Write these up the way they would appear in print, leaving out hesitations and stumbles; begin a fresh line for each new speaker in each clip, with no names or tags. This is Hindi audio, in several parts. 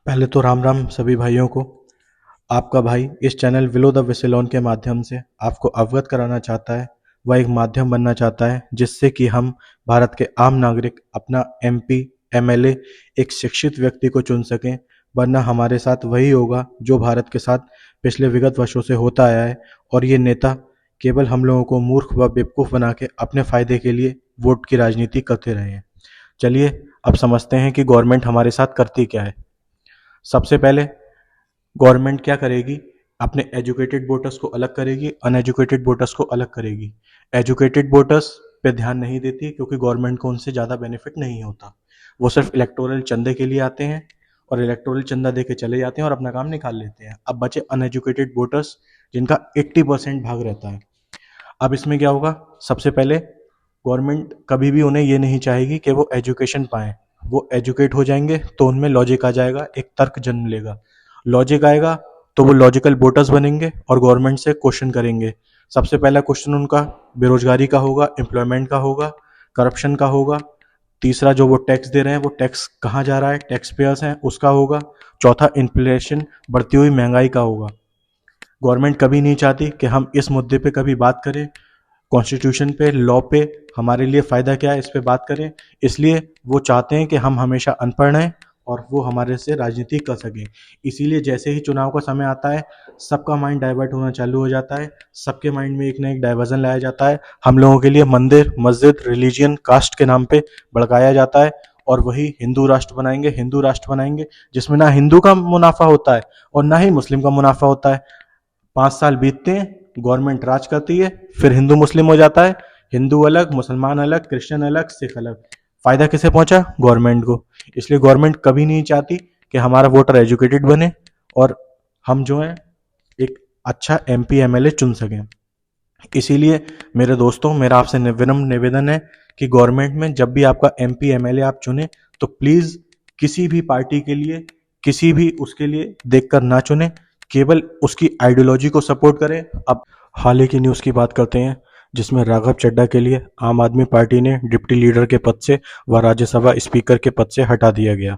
पहले तो राम राम सभी भाइयों को। आपका भाई इस चैनल विलो द विसिलोन के माध्यम से आपको अवगत कराना चाहता है, वह एक माध्यम बनना चाहता है जिससे कि हम भारत के आम नागरिक अपना एमपी एमएलए एक शिक्षित व्यक्ति को चुन सकें। वरना हमारे साथ वही होगा जो भारत के साथ पिछले विगत वर्षों से होता आया है, और ये नेता केवल हम लोगों को मूर्ख व बेवकूफ़ बना के अपने फायदे के लिए वोट की राजनीति करते रहे हैं। चलिए अब समझते हैं कि गवर्नमेंट हमारे साथ करती क्या है। सबसे पहले गवर्नमेंट क्या करेगी, अपने एजुकेटेड वोटर्स को अलग करेगी, अनएजुकेटेड वोटर्स को अलग करेगी। एजुकेटेड वोटर्स पे ध्यान नहीं देती क्योंकि गवर्नमेंट को उनसे ज़्यादा बेनिफिट नहीं होता। वो सिर्फ इलेक्टोरल चंदे के लिए आते हैं और इलेक्टोरल चंदा दे के चले जाते हैं और अपना काम निकाल लेते हैं। अब बचे अनएजुकेटेड वोटर्स जिनका 80% भाग रहता है। अब इसमें क्या होगा, सबसे पहले गवर्नमेंट कभी भी उन्हें ये नहीं चाहेगी कि वो एजुकेशन पाएँ। वो एजुकेट हो जाएंगे तो उनमें लॉजिक आ जाएगा, एक तर्क जन्म लेगा। लॉजिक आएगा तो वो लॉजिकल वोटर्स बनेंगे और गवर्नमेंट से क्वेश्चन करेंगे। सबसे पहला क्वेश्चन उनका बेरोजगारी का होगा, एम्प्लॉयमेंट का होगा, करप्शन का होगा। तीसरा, जो वो टैक्स दे रहे हैं वो टैक्स कहाँ जा रहा है, टैक्स पेयर्स हैं, उसका होगा। चौथा, इन्फ्लेशन, बढ़ती हुई महंगाई का होगा। गवर्नमेंट कभी नहीं चाहती कि हम इस मुद्दे पे कभी बात करें, कॉन्स्टिट्यूशन पे, लॉ पे हमारे लिए फ़ायदा क्या है इस पे बात करें। इसलिए वो चाहते हैं कि हम हमेशा अनपढ़ रहें और वो हमारे से राजनीति कर सकें। इसीलिए जैसे ही चुनाव का समय आता है सबका माइंड डाइवर्ट होना चालू हो जाता है, सबके माइंड में एक ना एक डाइवर्जन लाया जाता है। हम लोगों के लिए मंदिर, मस्जिद, रिलीजियन, कास्ट के नाम पे भड़काया जाता है और वही हिंदू राष्ट्र बनाएंगे, हिंदू राष्ट्र बनाएंगे, जिसमें ना हिंदू का मुनाफा होता है और ना ही मुस्लिम का मुनाफा होता है। 5 साल बीतते हैं, गवर्नमेंट राज करती है, फिर हिंदू मुस्लिम हो जाता है। हिंदू अलग, मुसलमान अलग, क्रिश्चियन अलग, सिख अलग। फायदा किसे पहुंचा? गवर्नमेंट को। इसलिए गवर्नमेंट कभी नहीं चाहती कि हमारा वोटर एजुकेटेड बने और हम जो है एक अच्छा एमपी एमएलए चुन सकें। इसीलिए मेरे दोस्तों, मेरा आपसे विनम्र निवेदन है कि गवर्नमेंट में जब भी आपका एमपी एमएलए आप चुने तो प्लीज किसी भी पार्टी के लिए, किसी भी उसके लिए देखकर ना चुने, केवल उसकी आइडियोलॉजी को सपोर्ट करें। अब हाल ही की न्यूज़ की बात करते हैं जिसमें राघव चड्ढा के लिए आम आदमी पार्टी ने डिप्टी लीडर के पद से व राज्यसभा स्पीकर के पद से हटा दिया गया।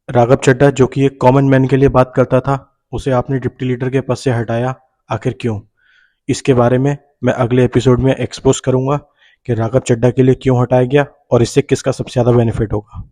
राघव चड्ढा जो कि एक कॉमन मैन के लिए बात करता था, उसे आपने डिप्टी लीडर के पद से हटाया, आखिर क्यों? इसके बारे में मैं अगले एपिसोड में एक्सपोज करूंगा कि राघव चड्ढा के लिए क्यों हटाया गया और इससे किसका सबसे ज़्यादा बेनिफिट होगा।